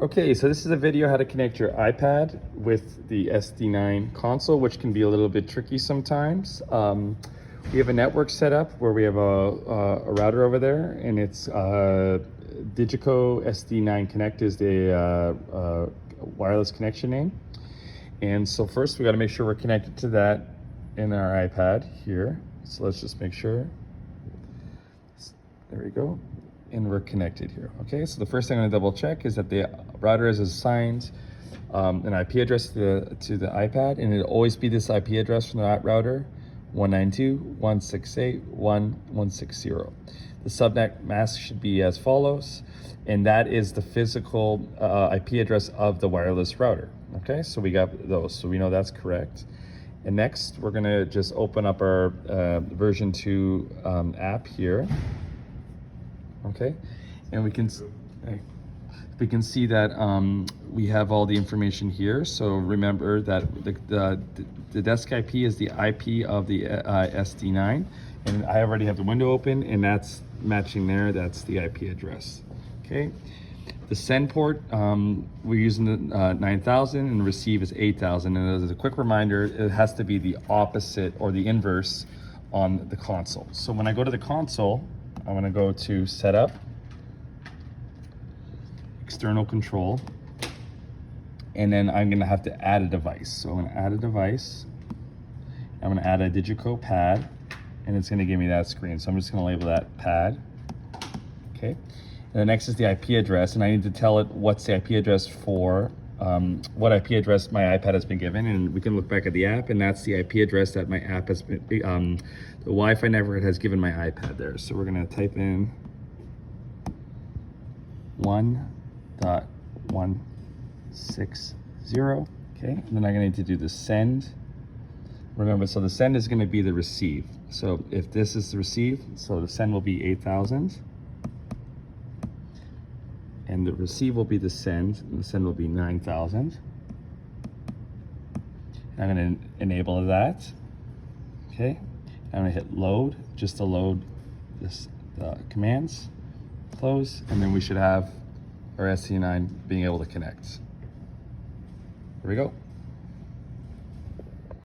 Okay, so this is a video how to connect your iPad with the SD9 console, which can be a little bit tricky sometimes. We have a network set up where we have a router over there, and it's DIGICO SD9 Connect is the wireless connection name. And so first we got to make sure we're connected to that in our iPad here. So let's just make sure. There we go. And we're connected here. Okay, so the first thing I'm going to double check is that the router is assigned an IP address to the iPad, and it'll always be this IP address from the router, 192.168.1.160. The subnet mask should be as follows, and that is the physical IP address of the wireless router. Okay, so we got those, so we know that's correct. And next, we're gonna just open up our version 2 app here. Okay, and we can see that we have all the information here. So remember that the desk IP is the IP of the SD9, and I already have the window open, and that's matching there. That's the IP address. Okay, the send port, we're using the 9000, and receive is 8000. And as a quick reminder, it has to be the opposite or the inverse on the console. So when I go to the console, I'm going to go to Setup, External Control, and then I'm going to have to add a device. So I'm going to add a device. I'm going to add a DIGICO pad, and it's going to give me that screen. So I'm just going to label that pad. Okay. And the next is the IP address, and I need to tell it what's the IP address for what IP address my iPad has been given, and we can look back at the app, and that's the IP address that my app has been, the Wi-Fi network has given my iPad there. So we're gonna type in 1.160, okay? And then I'm gonna need to do the send. Remember, so the send is gonna be the receive. So if this is the receive, so the send will be 8000. And the receive will be the send, and the send will be 9000. I'm gonna enable that, okay? I'm gonna hit load, just to load this commands, close, and then we should have our SD9 being able to connect. There we go.